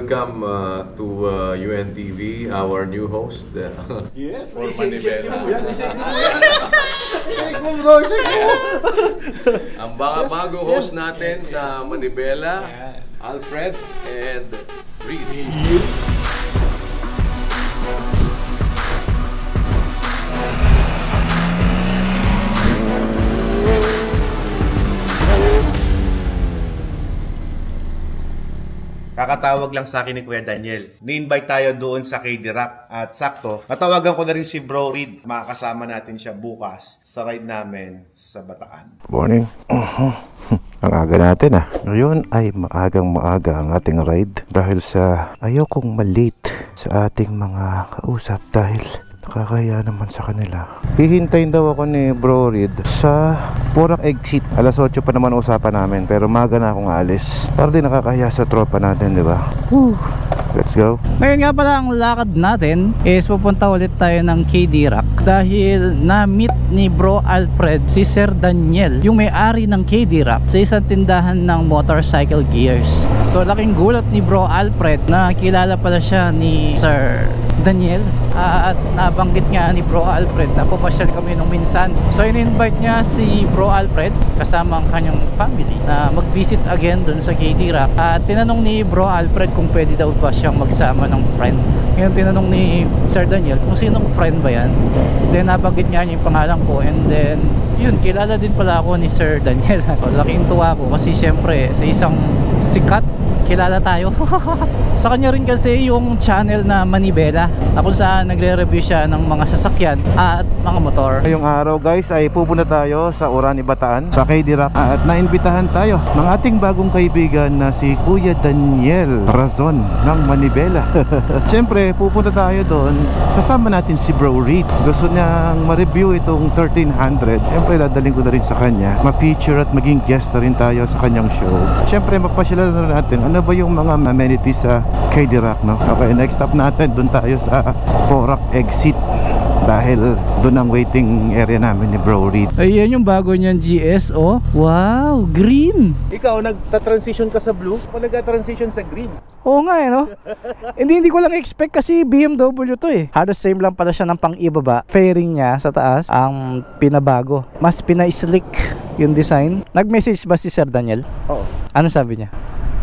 welcome to UNTV, our new host. Yes, for Manibela. Ang bago host natin sa Manibela, Alfred and Reed. Kakatawag lang sa akin ni Kuya Daniel. Ni-invite tayo doon sa KD Rock. At sakto, natawagan ko na rin si Bro Reed. Makakasama natin siya bukas sa ride namin sa Bataan. Morning. Ang aga natin Ngayon ay maagang-maaga ang ating ride. Dahil sa ayaw kong malate sa ating mga kausap. Dahil nakakaya naman sa kanila. Hihintayin daw ako ni Bro Reed sa Porac exit. Alas 8 pa naman usapan namin, pero maga na akong aalis. Para din nakakaya sa tropa natin, di ba? Let's go. Ngayon nga pala ang lakad natin is pupunta ulit tayo ng KD Rock dahil na-meet ni Bro Alfred si Sir Daniel, yung may-ari ng KD Rock, sa isang tindahan ng motorcycle gears. So laking gulat ni Bro Alfred na kilala pala siya ni Sir Daniel, at nabanggit nga ni Bro Alfred na pumasyal kami nung minsan. So in-invite niya si Bro Alfred kasama ang kanyang family na mag-visit again dun sa KD Rock. At tinanong ni Bro Alfred kung pwede daw ba siyang magsama ng friend. Ngayon tinanong ni Sir Daniel kung sinong friend ba yan. Then nabanggit niya yung pangalan ko, and then yun, kilala din pala ako ni Sir Daniel. Laking tuwa ko kasi syempre sa isang sikat kilala tayo. Sa kanya rin kasi yung channel na Manibela, na kung saan nagre-review siya ng mga sasakyan at mga motor. Ngayong araw guys ay pupunta tayo sa Orani, Bataan, sa KD Rock, at naimbitahan tayo ng ating bagong kaibigan na si Kuya Daniel Razon ng Manibela. Siyempre pupunta tayo doon, sasama natin si Bro Reed. Gusto niyang ma-review itong 1300. Siyempre dadaling ko na rin sa kanya, ma-feature at maging guest na rin tayo sa kanyang show. Siyempre mapasyalan na natin ano ba yung mga amenities sa KD Rock, no? Okay, next stop natin doon tayo sa Porac exit dahil doon ang waiting area namin ni Bro Reed. Ayan yung bago niyang GS, oh. Wow, green. Ikaw, nagta-transition ka sa blue? O nagta-transition sa green? Oo nga no. hindi ko lang expect kasi BMW to Halos same lang pala siya ng pang-ibaba. Fairing niya sa taas ang pinabago. Mas pina-slick yung design. Nag-message ba si Sir Daniel? Oo. Ano sabi niya?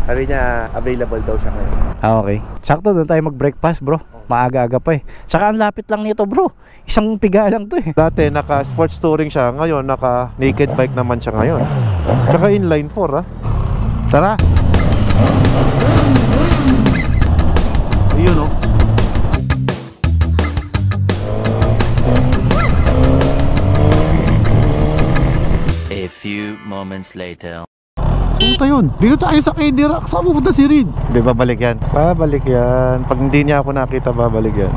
Sabi niya, available daw siya ngayon. Okay. Sakto doon tayo mag-breakfast, bro. Maaga-aga pa Saka ang lapit lang nito, bro. Isang piga lang to Dati naka sports touring siya, ngayon naka naked bike naman siya ngayon. Tsaka inline 4 Tara. Ayun A few moments later. Pumunta yun. Dito tayo sa KD Rock. Saan pupunta si Reed? Hindi, babalik yan. Babalik yan. Pag hindi niya ako nakita, babalik yan.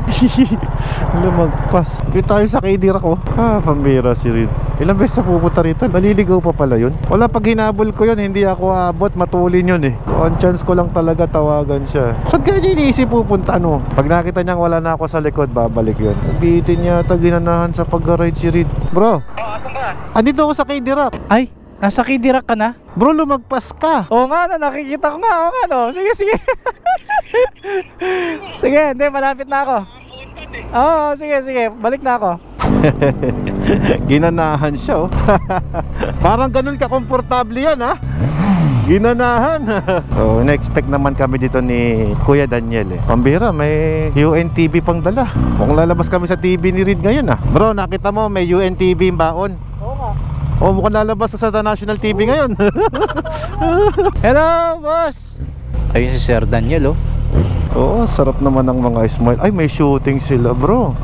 Lumagpas. Dito tayo sa KD Rock pambira si Reed. Ilang beses na pupunta rito. Naliligaw pa pala yun. Wala, pag hinabol ko yun, hindi ako abot. Matulin yun One chance ko lang talaga tawagan siya. Saan kaya niya iniisip pupunta Pag nakita niyang wala na ako sa likod, babalik yun. Nabitin yata ginanahan sa pag-ride si Reed. Bro. Asan ka? Andito ako sa KD Rock. Ay, nasa KD Rock ka na? Bro, lumagpas ka. Oo nga nakikita ko nga. Oo nga no. Sige. Sige, hindi, malapit na ako. Oo, sige. Balik na ako. Ginanahan siya Parang ganun ka-komportable yan Ginanahan. So, na-expect naman kami dito ni Kuya Daniel Pambira, may UNTV pang dala. Kung lalabas kami sa TV ni Reed ngayon Bro, nakita mo may UNTV yung baon? Oo nga. Mukhang lalabas sa national TV ngayon. Hello, boss. Ayun si Sir Daniel Oo, sarap naman ng mga smile. Ay, may shooting sila, bro.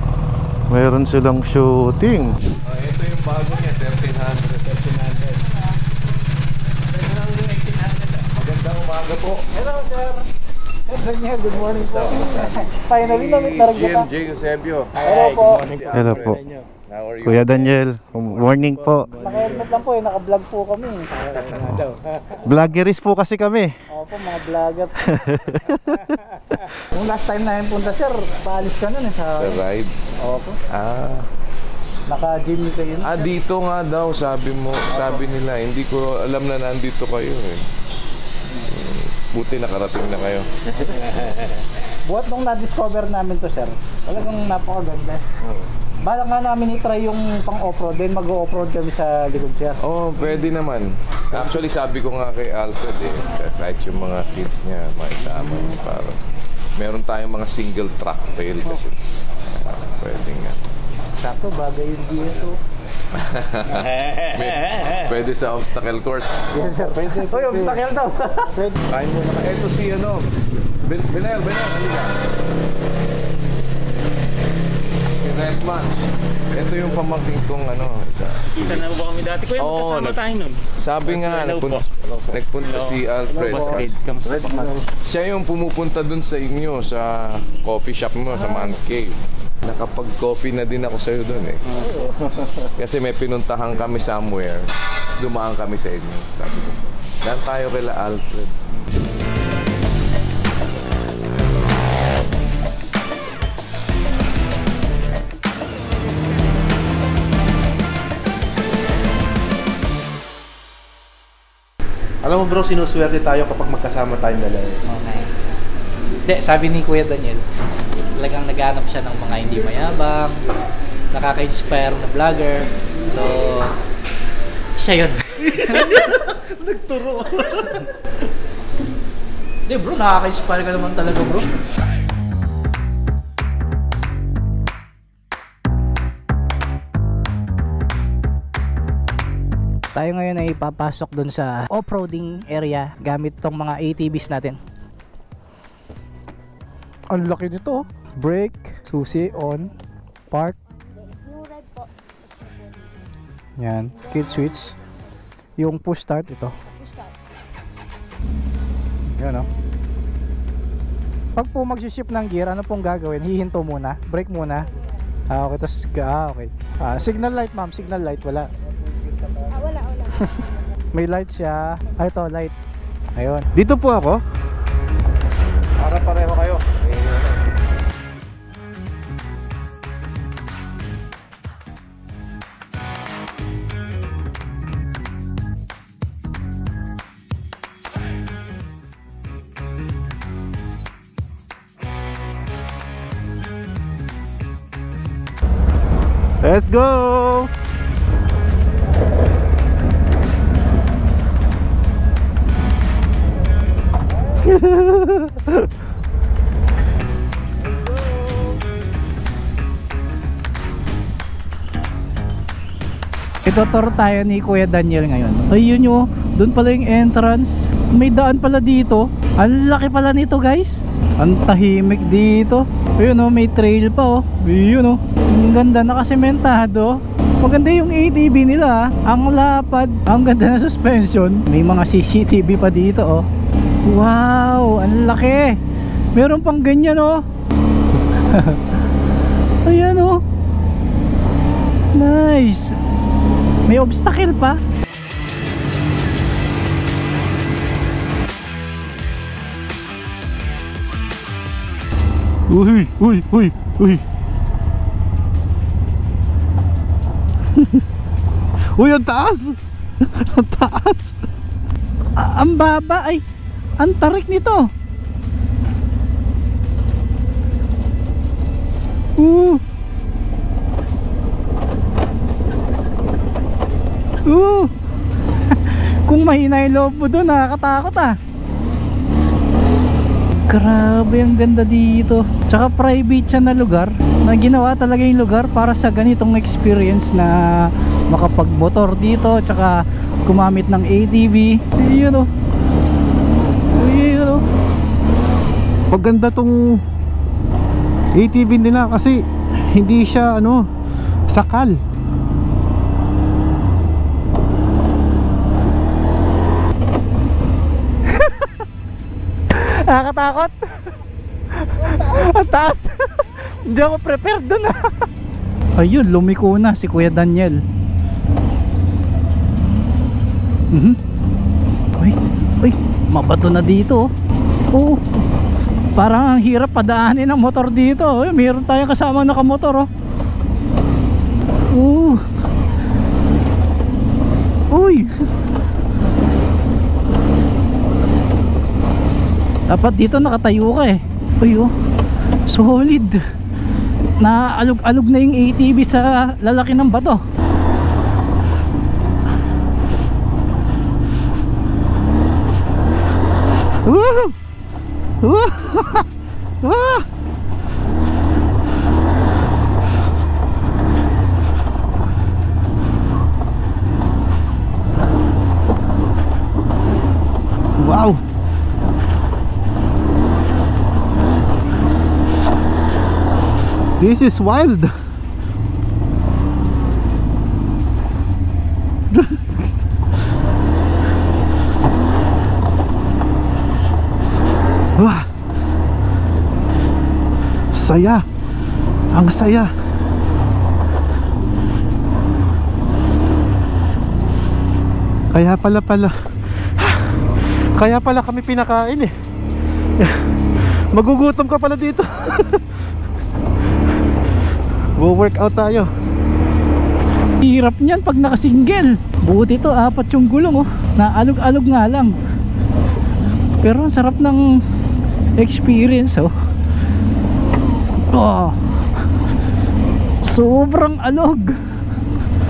Mayroon silang shooting. Ito yung bago niya, 1300. Magandang umaga po. Hello, sir. Sir Daniel, good morning po. Finally, na-meet na rin kita. GMJ Eusebio. Hello po. Hello po. How are you? Kuya Daniel, morning po. Naka-helmet lang po naka-vlog po kami. Vloggeries po kasi kami. Opo, mga vlogger. Yung last time na yung punta, sir, paalis ka nun Sa ride? Opo. Naka-gym kayo. Dito nga daw, sabi nila. Hindi ko alam na nandito kayo Buti nakarating na kayo. Buhat nung na-discover namin to, sir, talagang napakaganda. Balak nga namin i-try yung pang off-road, then mag-off-road kami sa likod, sir. Oo, pwede naman. Actually, sabi ko nga kay Alfred kahit yung mga kids niya, maisama niya para. Meron tayong mga single track trail kasi. Pwede nga. Sakto, bagay yung dito. Pwede sa obstacle course. Yes, sir. Pwede. Uy, obstacle daw. Pwede. Kain mo naman. Ito si Benel, halika. Si Redman. Ito yung pamangking kong isa. Kita na ba kami dati? Kuya, magkasama tayo nun. Sabi nga, nagpunta si Alfred. Siya yung pumupunta dun sa inyo, sa coffee shop mo, sa Man Cave. Nakapag-coffee na din ako sa'yo dun eh. Kasi may pinuntahan kami somewhere. Dumaan kami sa inyo. Sabi ko, daan tayo kila Alfred. Alam mo bro, sinuswerte tayo kapag magkasama tayong dalawa. Okay. Hindi, sabi ni Kuya Daniel, talagang naghanap siya ng mga hindi mayabang, nakaka-inspire na vlogger. So, siya yun. Nagturo. Hindi bro, nakaka-inspire ka naman talaga bro. Tayo ngayon ay papasok dun sa off-roading area gamit tong mga ATVs natin. Ang laki nito. Brake, susi, on, park. Yan, kill switch. Yung push start ito. Yan o. Pag po mag-shift ng gear, ano pong gagawin? Hihinto muna, brake muna. Okay, tas okay. Signal light ma'am, signal light wala. Wala. May light siya. Ito light. Ayun. Dito po ako. Para pareho kayo. Let's go! Ituturo tayo ni Kuya Daniel ngayon. Ayun nyo, doon pala yung entrance. May daan pala dito. Ang laki pala nito guys. Ang tahimik dito. Ayun o, may trail pa o. Ayun o, ang ganda, nakasementado. Maganda yung ATV nila. Ang lapad, ang ganda na suspension. May mga CCTV pa dito o. Wow, ang laki. Meron pang ganyan o. Ayan o. Nice. May obstacle pa. Uy. Uy, ang taas. Ang taas. Ang baba ay. Ang tarik nito. Kung mahina yung loob mo doon, nakakatakot ah. Grabe, ang ganda dito. Tsaka private siya na lugar, na ginawa talaga yung lugar para sa ganitong experience na makapagmotor dito, tsaka gumamit ng ATV. Yun o. Paganda tong ATV nila kasi hindi siya sakal. Nakakatakot. Ang taas. Hindi ako prepared dun. Ayun, lumiko na si Kuya Daniel. Uy, mabato na dito. Oo. Parang ang hirap padaanin ng motor dito. Mayroon tayong kasama nakamotor. Uy. Dapat dito nakatayo ka eh. Uy oh, solid. Naalog-alog na yung ATV sa lalaki ng bato. Woo! Woo! Woo! Wow! This is wild. Wah! Saya. Ang saya. Kaya pala kami pinakain eh. Magugutom ka pala dito. Workout tayo. Hirap niyan pag nakasingle. Buti ito, 4 yung gulong oh. Naalog-alog nga lang. Pero ang sarap ng experience oh. Oh. Sobrang alog.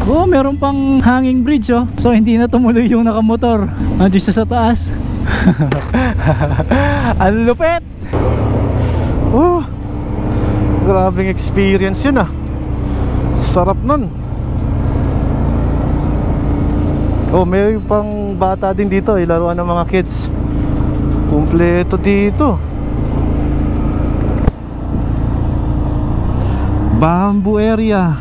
Oh, meron pang hanging bridge oh. So hindi na tumuloy yung nakamotor. Nandiyan siya sa taas. Ang lupit. Oh, grabing experience yun ah. Sarap nun. Oh, may pang bata din dito, ilaruan ng mga kids. Kumpleto dito. Bamboo area.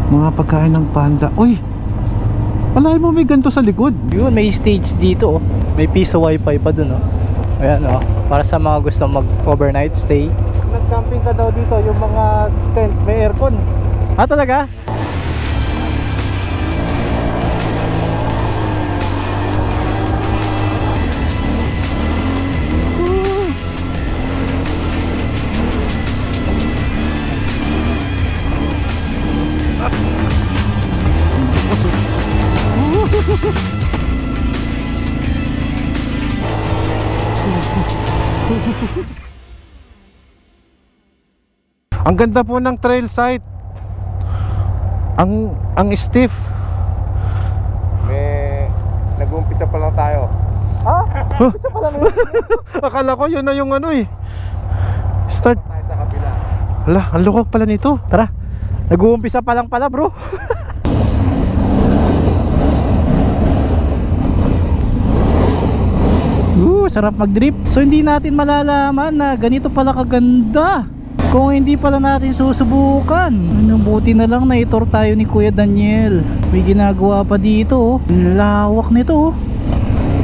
Mga pagkain ng panda. Uy, wala mo may ganito sa likod. Yun, may stage dito oh. May piso wifi pa dun oh. Ayan oh, para sa mga gusto mag overnight stay. Nag-camping ka daw dito, yung mga tent may aircon. Ah, talaga? Ang ganda po ng trail site. Ang stiff. Nag-uumpisa pa lang tayo. Ah? Umpisa pa lang yun? Akala ko yun na yung ano eh. Start. Tayo sa kabila. Hala, ang lukok pala nito. Tara, nag-uumpisa pa lang pala bro. Sarap mag-drip. So hindi natin malalaman na ganito pala kaganda kung hindi pala natin susubukan. Buti na lang na itor tayo ni Kuya Daniel. May ginagawa pa dito oh. Lawak nito oh.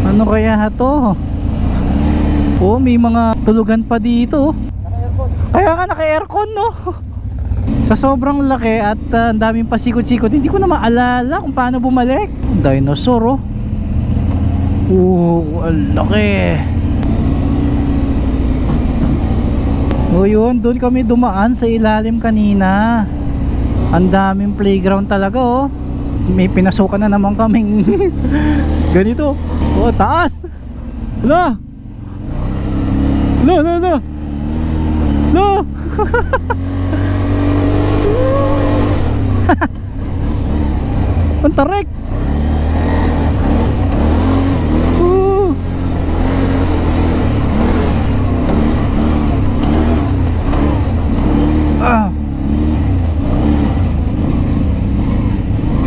Ano kaya to? Oh, may mga tulugan pa dito oh. Kaya nga naka-aircon no. Sa sobrang laki at ang daming pasikot-sikot, hindi ko na maalala kung paano bumalik. Dinosaur oh. Ang laki. O yun, doon kami dumaan sa ilalim kanina. Ang daming playground talaga oh. May pinasukan na naman kaming ganito. Oh, taas. Hala. Hala. Ang tarik.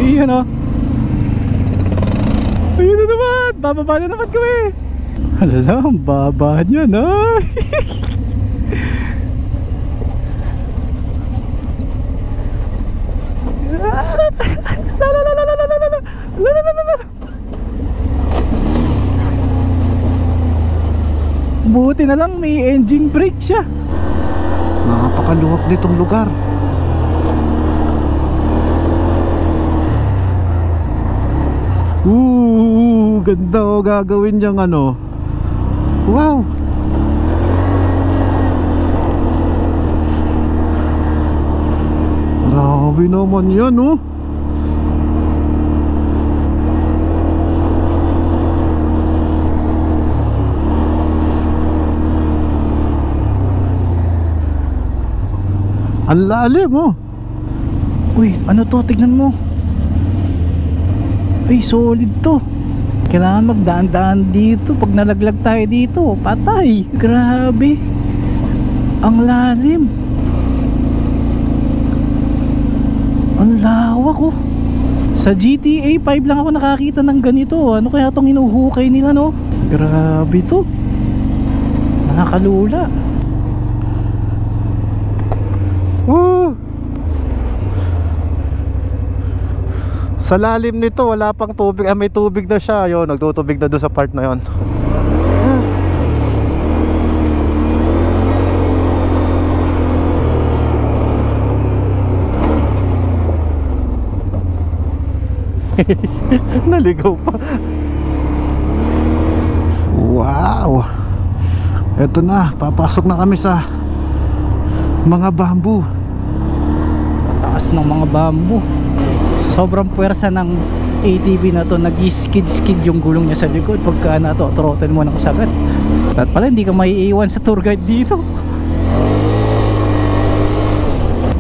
Iyan o. Ayun na naman. Bababa na naman kami. Halala, ang baba niya na. Buti na lang may engine brake siya. Napakaluwag nitong lugar. Ganda o gagawin niyang ano. Wow. Grabe naman yan oh. Ang lalim oh. Uy, ano to? Tignan mo. Uy, solid to. Kailangan magdaan-daan dito. Pag nalaglag tayo dito, patay. Grabe. Ang lalim. Ang lawak oh. Sa GTA 5 lang ako nakakita ng ganito. Ano kaya itong inuhukay nila, no? Grabe to. Nakakalula. Sa lalim nito wala pang tubig. May tubig na siya. Ayun, nagtutubig na doon sa part na yon. Naligaw pa. Wow. Eto na, papasok na kami sa mga bamboo. Taas ng mga bamboo. Sobrang puwersa ng ATV na to. Nag-skid-skid yung gulong niya sa likod pagka throttle mo ng sagat. At pala hindi ka maiiwan sa tour guide dito.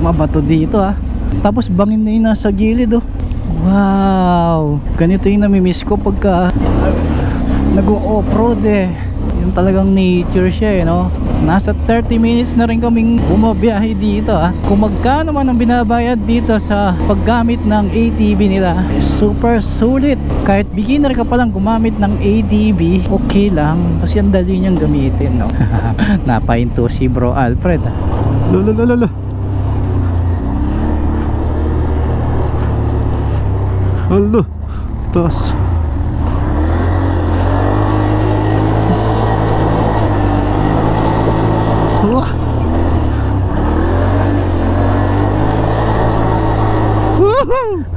Mabato dito ah. Tapos bangin na yun nasa gilid oh. Wow, ganito yung namimiss ko pagka nag-off-road eh. Yung talagang nature siya eh, no? Nasa 30 minutes na rin kaming bumabiyahe dito ah. Kung magkano man ang binabayad dito sa paggamit ng ATV nila, super sulit. Kahit beginner ka palang gumamit ng ATV, okay lang kasi ang dali niyang gamitin, no? Napahinto si Bro Alfred ah. Lolo. Halo, tos. Wah.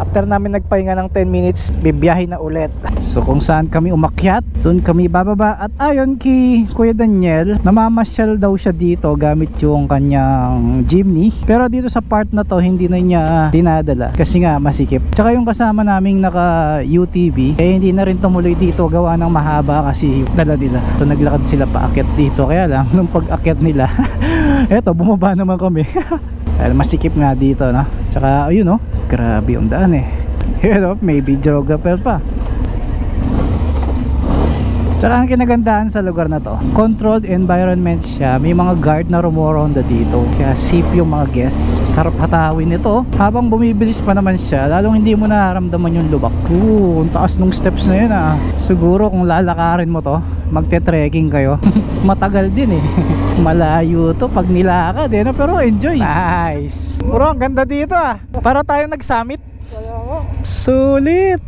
After namin nagpahinga ng 10 minutes, bibiyahe na ulit. So kung saan kami umakyat, doon kami bababa. At ayon kay Kuya Daniel, namamasyal daw siya dito gamit yung kanyang jeepney. Pero dito sa part na to, hindi na niya dinadala kasi nga masikip. Tsaka yung kasama naming naka UTV, hindi na rin tumuloy dito gawa ng mahaba kasi dala nila. So naglakad sila paakyat dito. Kaya lang, nung pag-akyat nila, eto, bumaba naman kami. Dahil masikip nga dito, no? Tsaka ayun, no? Grabe yung daan eh. You know, may videographer pa. Tsaka ang kinagandahan sa lugar na to, controlled environment siya. May mga guard na rumoronda dito, kaya safe yung mga guests. Sarap hatawin nito. Habang bumibilis pa naman siya, lalong hindi mo nararamdaman yung lubak. Ang taas ng steps na yun ah. Siguro kung lalakarin mo to, magte-trekking kayo. Matagal din eh. Malayo to pag nilakad eh, no? Pero enjoy. Nice. Bro, ang ganda dito ah. Para tayong nag-summit. Sulit.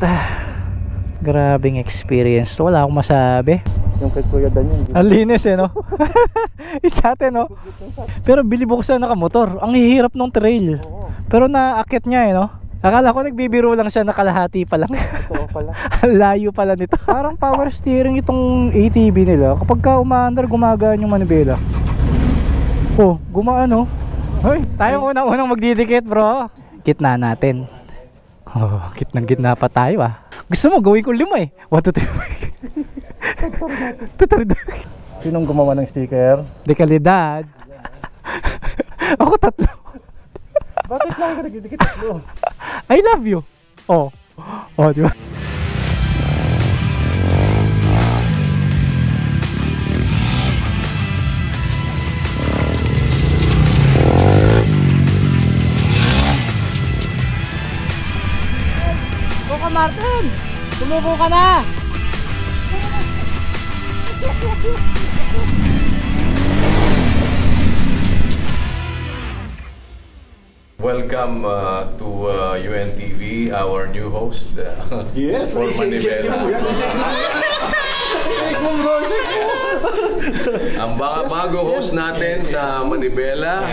Grabing experience. Wala akong masabi. Yung kay Kuya Daniel. Ang linis eh, no? Isa atin, no? Pero bilib ako sa nakamotor. Ang hihirap ng trail. Pero naakit niya eh, no? Akala ko nagbibiro lang siya, nakalahati pa lang. Oo pala. Layo pala nito. Parang power steering itong ATV nila. Kapag ka umaandar, gumagaan yung manibela. Oh, gumaan, no? Hoy, tayong unang-unang magdidikit, bro. Gitna natin. Oh, gitnang-gitna pa tayo ah. Gusto mo gawin ko 5 eh. 1, 2, 3. Tatarid. Sinong gumawa ng sticker? Dekalidad. Ako 3. Bakit lang ka nagdidikit tatlo? I love you. Oh. Oh, di ba? Martin, sumuko ka na. Welcome to UNTV, our new host. Yes, for Manibela. Ang bagong host natin sa Manibela,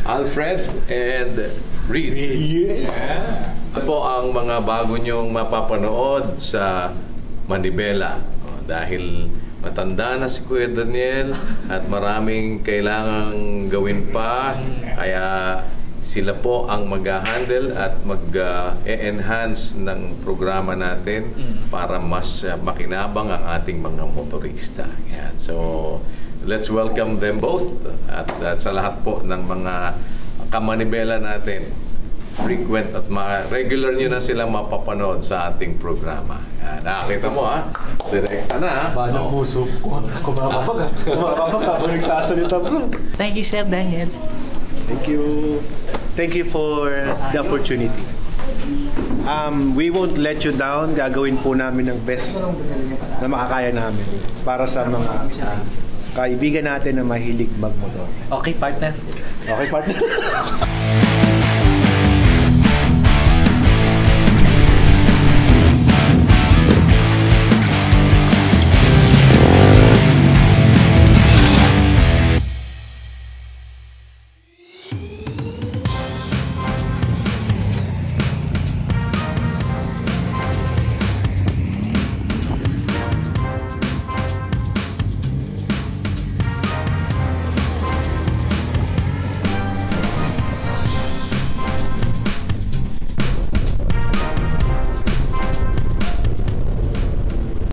Alfred and Reed. Yes. Po ang mga bago nyong mapapanood sa Manibela dahil matanda na si Kuya Daniel at maraming kailangang gawin pa, kaya sila po ang mag-handle at mag-enhance ng programa natin para mas makinabang ang ating mga motorista. Yan. So let's welcome them both at sa lahat po ng mga kamanibela natin, frequent at regular nyo na sila mapapanood sa ating programa. Yan, nakakita mo ha? Direkta na ha? Banang puso ko. Kumababag habang nagsasalita bro. Thank you, Sir Daniel. Thank you. Thank you for the opportunity. We won't let you down. Gagawin po namin ang best na makakaya namin para sa mga kaibigan natin na mahilig magmotor. Okay, partner. Okay, partner.